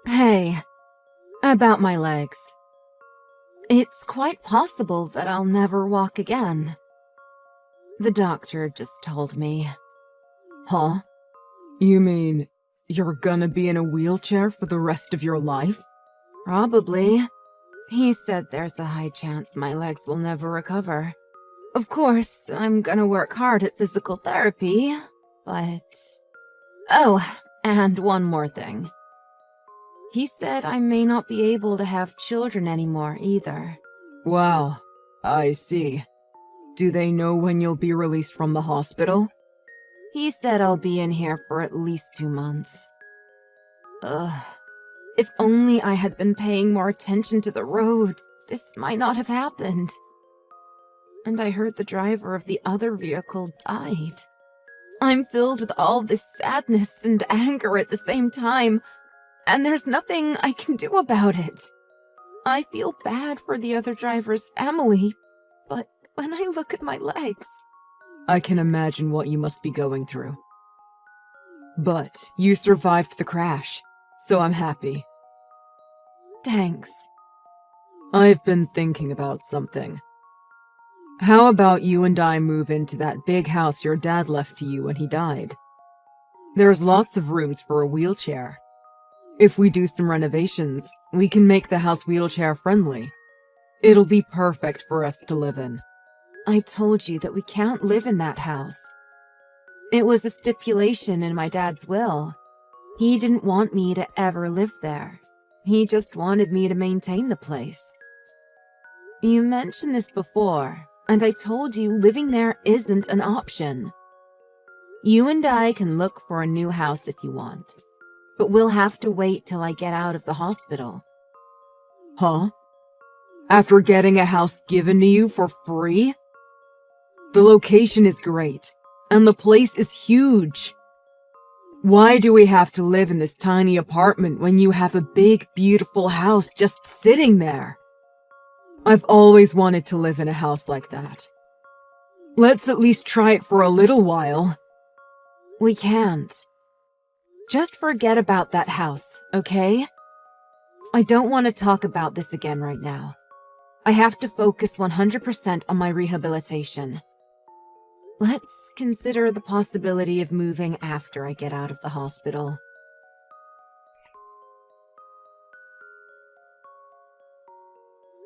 Hey, about my legs. It's quite possible that I'll never walk again. The doctor just told me. Huh? You mean you're gonna be in a wheelchair for the rest of your life? Probably. He said there's a high chance my legs will never recover. Of course, I'm gonna work hard at physical therapy, but... Oh, and one more thing. He said I may not be able to have children anymore either. Wow, I see. Do they know when you'll be released from the hospital? He said I'll be in here for at least 2 months. Ugh. If only I had been paying more attention to the road, this might not have happened. And I heard the driver of the other vehicle died. I'm filled with all this sadness and anger at the same time, and there's nothing I can do about it. I feel bad for the other driver's family, but when I look at my legs... I can imagine what you must be going through. But you survived the crash, so I'm happy. Thanks. I've been thinking about something. How about you and I move into that big house your dad left to you when he died? There's lots of rooms for a wheelchair. If we do some renovations, we can make the house wheelchair friendly. It'll be perfect for us to live in. I told you that we can't live in that house. It was a stipulation in my dad's will. He didn't want me to ever live there. He just wanted me to maintain the place. You mentioned this before, and I told you living there isn't an option. You and I can look for a new house if you want, but we'll have to wait till I get out of the hospital. Huh? After getting a house given to you for free? The location is great, and the place is huge. Why do we have to live in this tiny apartment when you have a big, beautiful house just sitting there? I've always wanted to live in a house like that. Let's at least try it for a little while. We can't. Just forget about that house, okay? I don't want to talk about this again right now. I have to focus 100% on my rehabilitation. Let's consider the possibility of moving after I get out of the hospital.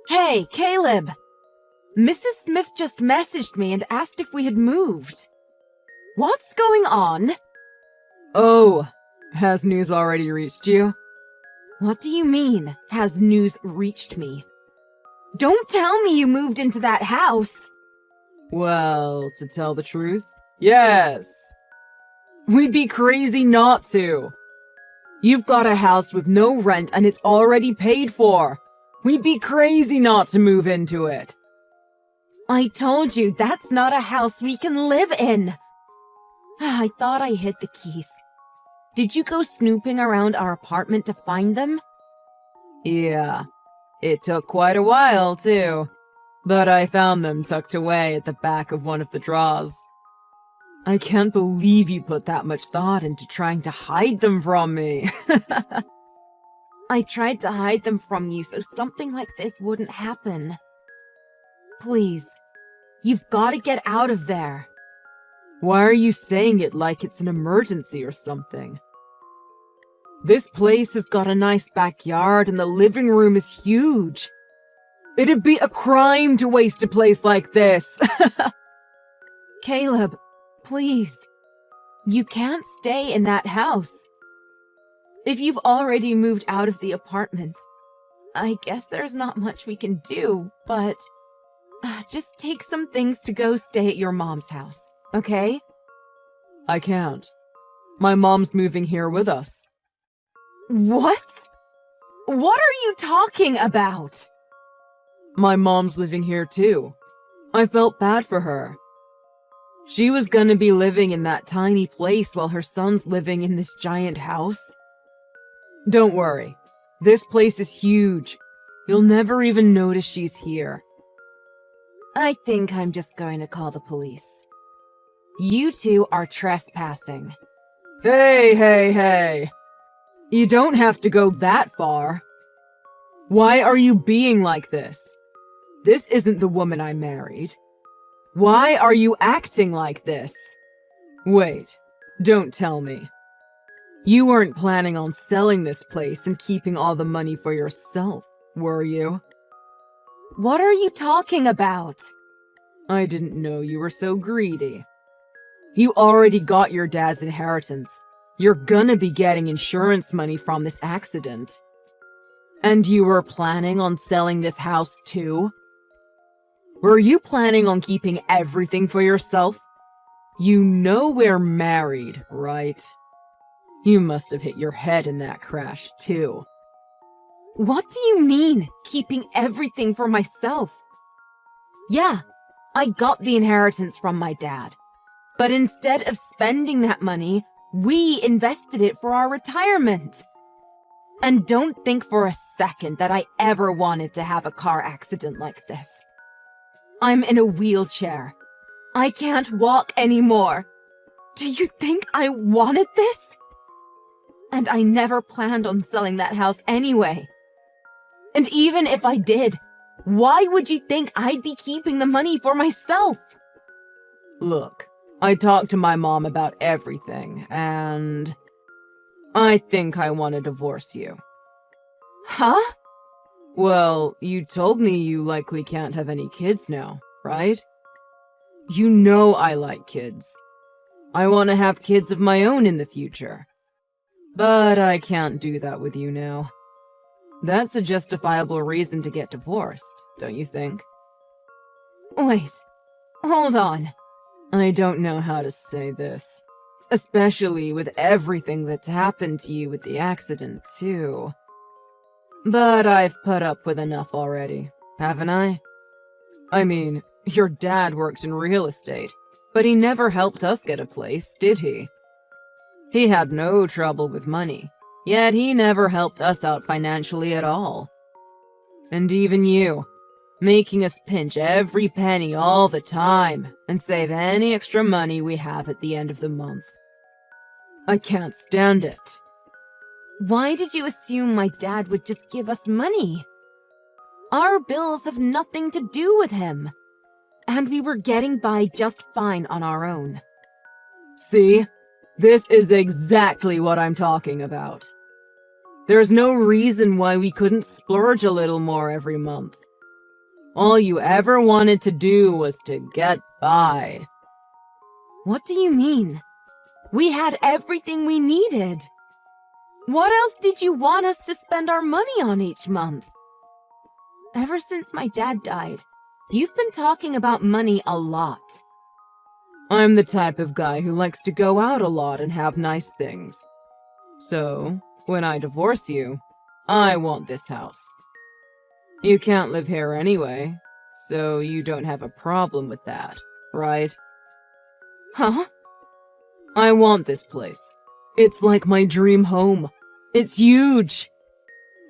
Hey, Caleb! Mrs. Smith just messaged me and asked if we had moved. What's going on? Oh, has news already reached you? What do you mean, has news reached me? Don't tell me you moved into that house! Well, to tell the truth, yes. We'd be crazy not to. You've got a house with no rent and it's already paid for. We'd be crazy not to move into it. I told you that's not a house we can live in. I thought I hid the keys. Did you go snooping around our apartment to find them? Yeah, it took quite a while too. But I found them tucked away at the back of one of the drawers. I can't believe you put that much thought into trying to hide them from me. I tried to hide them from you so something like this wouldn't happen. Please, you've got to get out of there. Why are you saying it like it's an emergency or something? This place has got a nice backyard and the living room is huge. It'd be a crime to waste a place like this. Caleb, please. You can't stay in that house. If you've already moved out of the apartment, I guess there's not much we can do, but just take some things to go stay at your mom's house, okay? I can't. My mom's moving here with us. What? What are you talking about? My mom's living here too. I felt bad for her. She was gonna be living in that tiny place while her son's living in this giant house. Don't worry. This place is huge. You'll never even notice she's here. I think I'm just going to call the police. You two are trespassing. Hey! You don't have to go that far. Why are you being like this? This isn't the woman I married. Why are you acting like this? Wait, don't tell me. You weren't planning on selling this place and keeping all the money for yourself, were you? What are you talking about? I didn't know you were so greedy. You already got your dad's inheritance. You're gonna be getting insurance money from this accident. And you were planning on selling this house too? Were you planning on keeping everything for yourself? You know we're married, right? You must have hit your head in that crash too. What do you mean, keeping everything for myself? Yeah, I got the inheritance from my dad. But instead of spending that money, we invested it for our retirement. And don't think for a second that I ever wanted to have a car accident like this. I'm in a wheelchair. I can't walk anymore. Do you think I wanted this? And I never planned on selling that house anyway. And even if I did, why would you think I'd be keeping the money for myself? Look, I talked to my mom about everything, and I think I want to divorce you. Huh? Well, you told me you likely can't have any kids now, right? You know I like kids. I want to have kids of my own in the future. But I can't do that with you now. That's a justifiable reason to get divorced, don't you think? Wait, hold on. I don't know how to say this. Especially with everything that's happened to you with the accident, too. But I've put up with enough already, haven't I? I mean, your dad worked in real estate, but he never helped us get a place, did he? He had no trouble with money, yet he never helped us out financially at all. And even you, making us pinch every penny all the time and save any extra money we have at the end of the month. I can't stand it. Why did you assume my dad would just give us money? Our bills have nothing to do with him. And we were getting by just fine on our own. See? This is exactly what I'm talking about. There's no reason why we couldn't splurge a little more every month. All you ever wanted to do was to get by. What do you mean? We had everything we needed. What else did you want us to spend our money on each month? Ever since my dad died, you've been talking about money a lot. I'm the type of guy who likes to go out a lot and have nice things. So, when I divorce you, I want this house. You can't live here anyway, so you don't have a problem with that, right? Huh? I want this place. It's like my dream home. It's huge.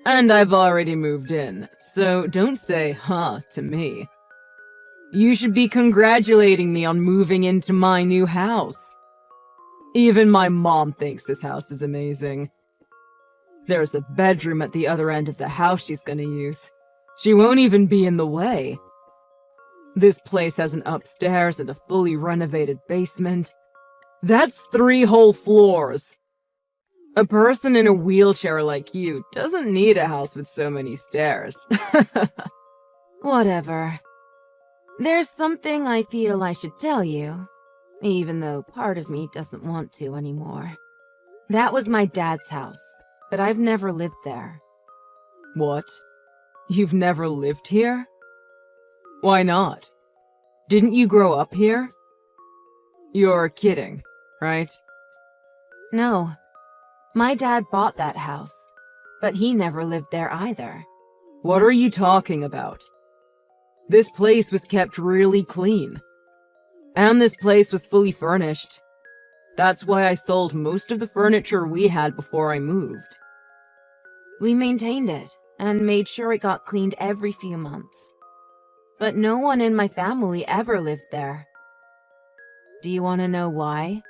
And I've already moved in, so don't say huh to me. You should be congratulating me on moving into my new house. Even my mom thinks this house is amazing. There's a bedroom at the other end of the house she's gonna use. She won't even be in the way. This place has an upstairs and a fully renovated basement. That's 3 whole floors. A person in a wheelchair like you doesn't need a house with so many stairs. Whatever. There's something I feel I should tell you, even though part of me doesn't want to anymore. That was my dad's house, but I've never lived there. What? You've never lived here? Why not? Didn't you grow up here? You're kidding, right? No. My dad bought that house, but he never lived there either. What are you talking about? This place was kept really clean. And this place was fully furnished. That's why I sold most of the furniture we had before I moved. We maintained it and made sure it got cleaned every few months. But no one in my family ever lived there. Do you want to know why?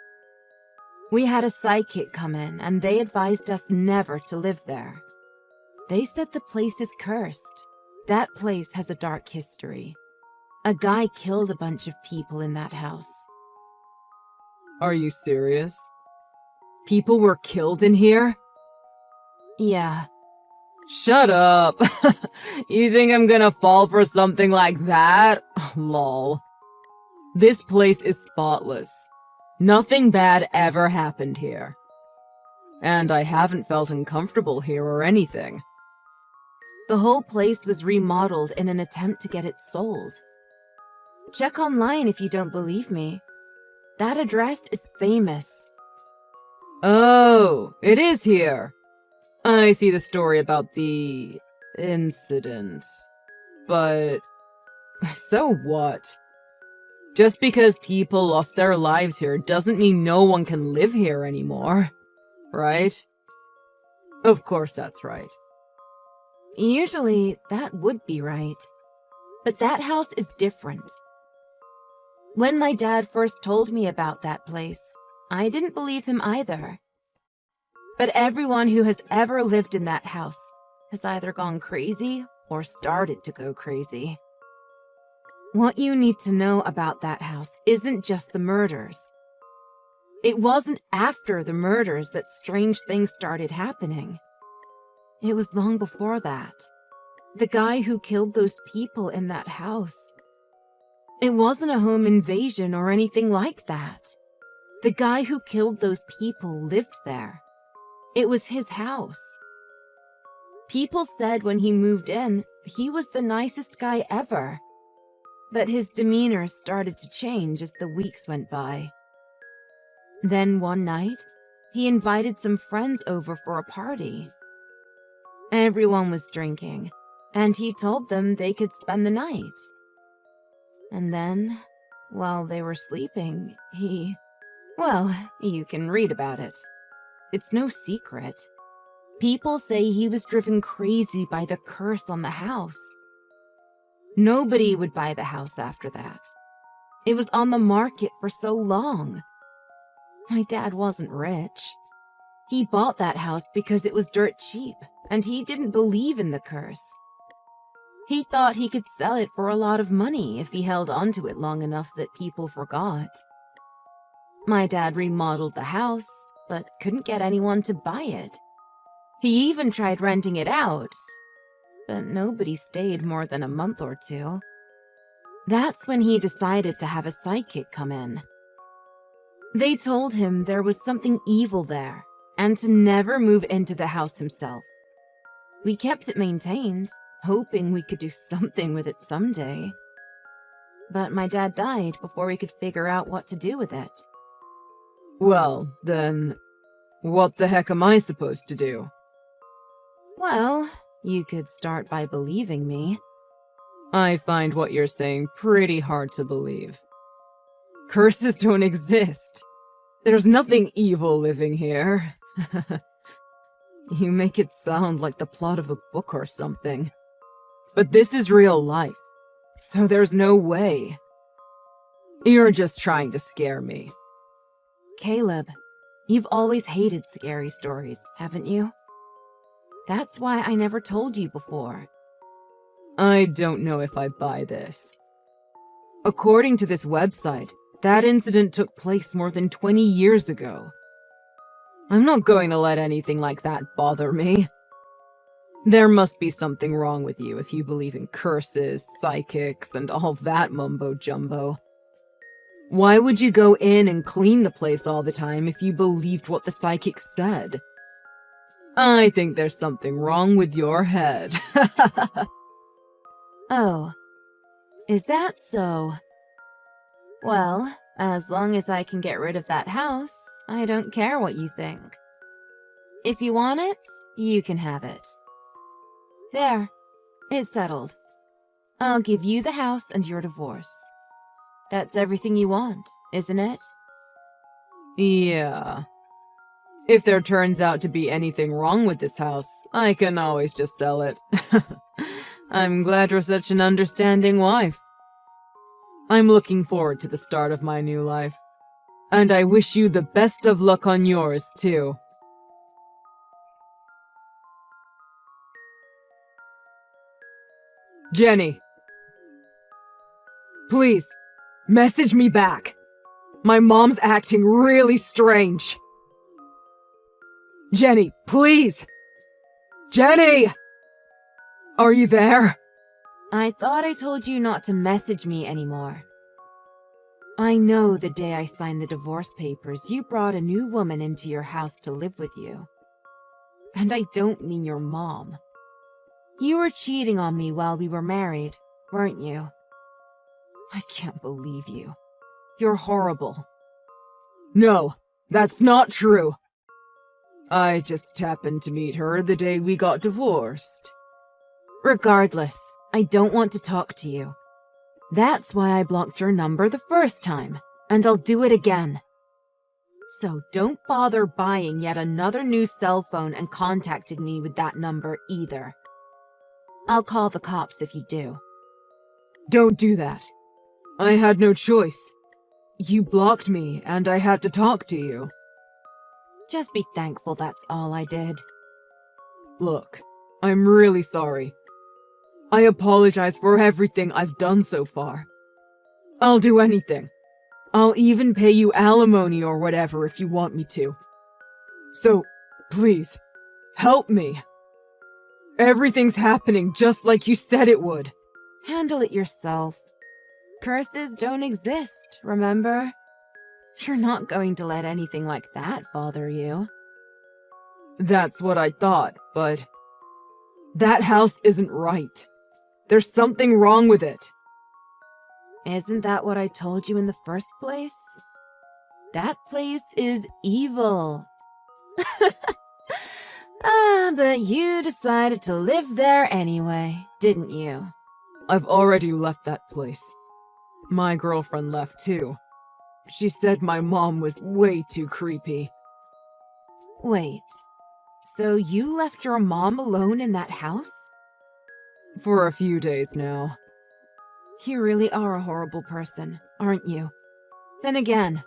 We had a psychic come in, and they advised us never to live there. They said the place is cursed. That place has a dark history. A guy killed a bunch of people in that house. Are you serious? People were killed in here? Yeah. Shut up. You think I'm gonna fall for something like that? Lol. This place is spotless. Nothing bad ever happened here. And I haven't felt uncomfortable here or anything. The whole place was remodeled in an attempt to get it sold. Check online if you don't believe me. That address is famous. Oh, it is here. I see the story about the incident. But so what? Just because people lost their lives here doesn't mean no one can live here anymore, right? Of course that's right. Usually, that would be right. But that house is different. When my dad first told me about that place, I didn't believe him either. But everyone who has ever lived in that house has either gone crazy or started to go crazy. What you need to know about that house isn't just the murders. It wasn't after the murders that strange things started happening. It was long before that. The guy who killed those people in that house. It wasn't a home invasion or anything like that. The guy who killed those people lived there. It was his house. People said when he moved in, he was the nicest guy ever. But his demeanor started to change as the weeks went by. Then one night, he invited some friends over for a party. Everyone was drinking, and he told them they could spend the night. And then, while they were sleeping, well, you can read about it. It's no secret. People say he was driven crazy by the curse on the house. Nobody would buy the house after that. It was on the market for so long. My dad wasn't rich. He bought that house because it was dirt cheap, and he didn't believe in the curse. He thought he could sell it for a lot of money if he held onto it long enough that people forgot. My dad remodeled the house, but couldn't get anyone to buy it. He even tried renting it out, but nobody stayed more than a month or two. That's when he decided to have a psychic come in. They told him there was something evil there, and to never move into the house himself. We kept it maintained, hoping we could do something with it someday. But my dad died before we could figure out what to do with it. Well, then, what the heck am I supposed to do? Well, you could start by believing me. I find what you're saying pretty hard to believe. Curses don't exist. There's nothing evil living here. You make it sound like the plot of a book or something. But this is real life, so there's no way. You're just trying to scare me. Caleb, you've always hated scary stories, haven't you? That's why I never told you before. I don't know if I buy this. According to this website, that incident took place more than 20 years ago. I'm not going to let anything like that bother me. There must be something wrong with you if you believe in curses, psychics, and all that mumbo-jumbo. Why would you go in and clean the place all the time if you believed what the psychic said? I think there's something wrong with your head. Oh, is that so? Well, as long as I can get rid of that house, I don't care what you think. If you want it, you can have it. There, it's settled. I'll give you the house and your divorce. That's everything you want, isn't it? Yeah. If there turns out to be anything wrong with this house, I can always just sell it. I'm glad you're such an understanding wife. I'm looking forward to the start of my new life. And I wish you the best of luck on yours, too. Jenny. Please, message me back. My mom's acting really strange. Jenny, please! Jenny! Are you there? I thought I told you not to message me anymore. I know the day I signed the divorce papers, you brought a new woman into your house to live with you. And I don't mean your mom. You were cheating on me while we were married, weren't you? I can't believe you. You're horrible. No, that's not true. I just happened to meet her the day we got divorced. Regardless, I don't want to talk to you. That's why I blocked your number the first time, and I'll do it again. So don't bother buying yet another new cell phone and contacting me with that number either. I'll call the cops if you do. Don't do that. I had no choice. You blocked me, and I had to talk to you. Just be thankful that's all I did. Look, I'm really sorry. I apologize for everything I've done so far. I'll do anything. I'll even pay you alimony or whatever if you want me to. So, please, help me. Everything's happening just like you said it would. Handle it yourself. Curses don't exist, remember? You're not going to let anything like that bother you. That's what I thought, but that house isn't right. There's something wrong with it. Isn't that what I told you in the first place? That place is evil. But you decided to live there anyway, didn't you? I've already left that place. My girlfriend left too. She said my mom was way too creepy. Wait, so you left your mom alone in that house? For a few days now. You really are a horrible person, aren't you? Then again,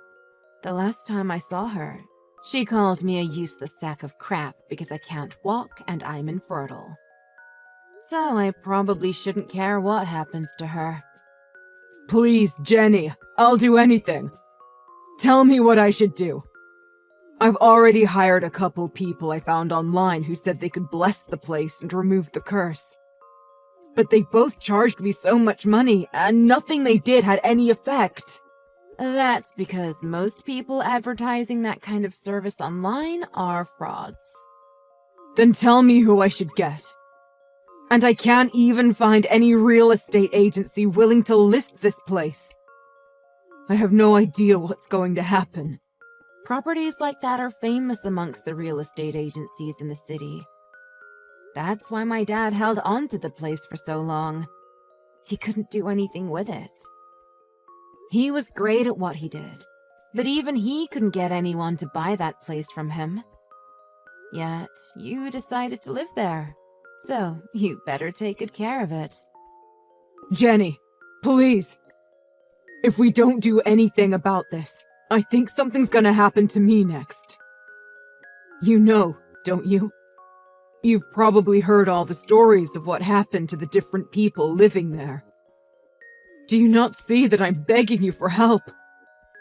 the last time I saw her, she called me a useless sack of crap because I can't walk and I'm infertile. So I probably shouldn't care what happens to her. Please, Jenny, I'll do anything. Tell me what I should do. I've already hired a couple people I found online who said they could bless the place and remove the curse. But they both charged me so much money, and nothing they did had any effect. That's because most people advertising that kind of service online are frauds. Then tell me who I should get. And I can't even find any real estate agency willing to list this place. I have no idea what's going to happen. Properties like that are famous amongst the real estate agencies in the city. That's why my dad held on to the place for so long. He couldn't do anything with it. He was great at what he did, but even he couldn't get anyone to buy that place from him. Yet, you decided to live there, so you better take good care of it. Jenny, please. If we don't do anything about this, I think something's gonna happen to me next. You know, don't you? You've probably heard all the stories of what happened to the different people living there. Do you not see that I'm begging you for help?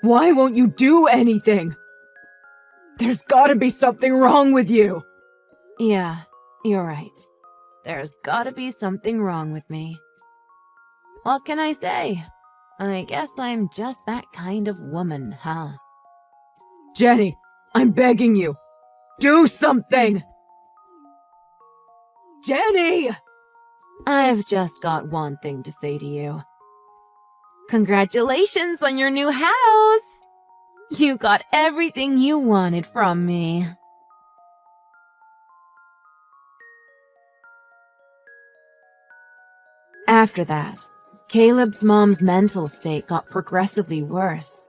Why won't you do anything? There's gotta be something wrong with you! Yeah, you're right. There's gotta be something wrong with me. What can I say? I guess I'm just that kind of woman, huh? Jenny, I'm begging you. Do something! Jenny! I've just got one thing to say to you. Congratulations on your new house! You got everything you wanted from me. After that, Caleb's mom's mental state got progressively worse.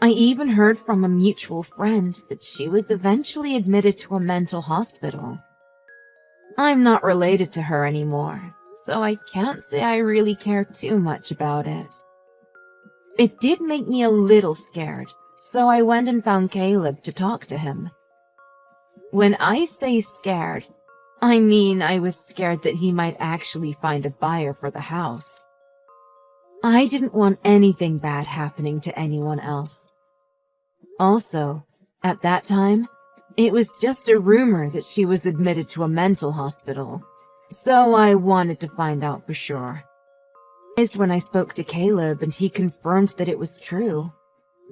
I even heard from a mutual friend that she was eventually admitted to a mental hospital. I'm not related to her anymore, so I can't say I really care too much about it. It did make me a little scared, so I went and found Caleb to talk to him. When I say scared, I mean I was scared that he might actually find a buyer for the house. I didn't want anything bad happening to anyone else. Also, at that time, it was just a rumor that she was admitted to a mental hospital, so I wanted to find out for sure. When I spoke to Caleb and he confirmed that it was true,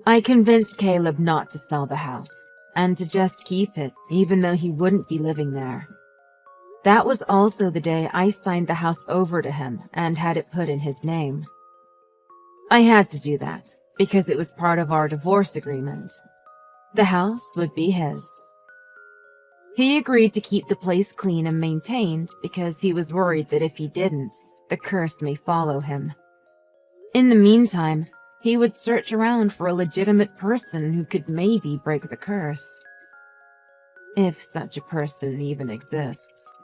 I convinced Caleb not to sell the house and to just keep it, even though he wouldn't be living there. That was also the day I signed the house over to him and had it put in his name. I had to do that because it was part of our divorce agreement. The house would be his. He agreed to keep the place clean and maintained because he was worried that if he didn't, the curse may follow him. In the meantime, he would search around for a legitimate person who could maybe break the curse. If such a person even exists.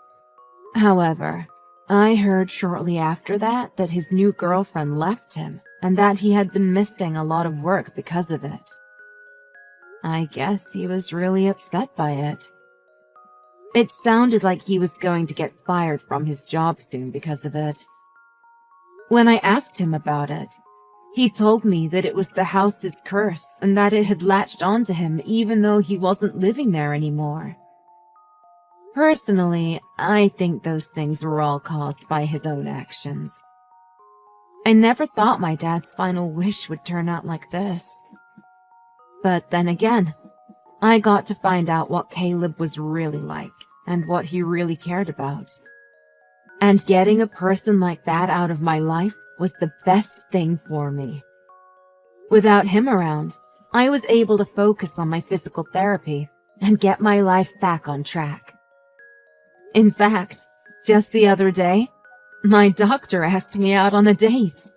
However, I heard shortly after that his new girlfriend left him and that he had been missing a lot of work because of it. I guess he was really upset by it. It sounded like he was going to get fired from his job soon because of it. When I asked him about it, he told me that it was the house's curse and that it had latched onto him even though he wasn't living there anymore. Personally, I think those things were all caused by his own actions. I never thought my dad's final wish would turn out like this. But then again, I got to find out what Caleb was really like and what he really cared about. And getting a person like that out of my life was the best thing for me. Without him around, I was able to focus on my physical therapy and get my life back on track. In fact, just the other day, my doctor asked me out on a date.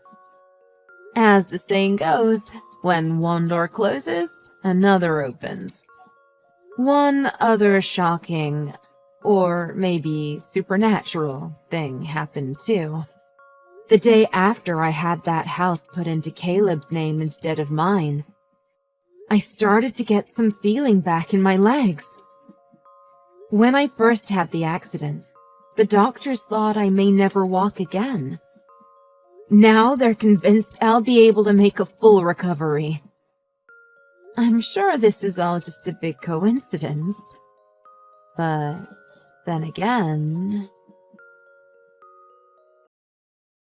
As the saying goes, when one door closes, another opens. One other shocking, or maybe supernatural, thing happened too. The day after I had that house put into Caleb's name instead of mine, I started to get some feeling back in my legs. When I first had the accident, the doctors thought I may never walk again. Now they're convinced I'll be able to make a full recovery. I'm sure this is all just a big coincidence. But then again...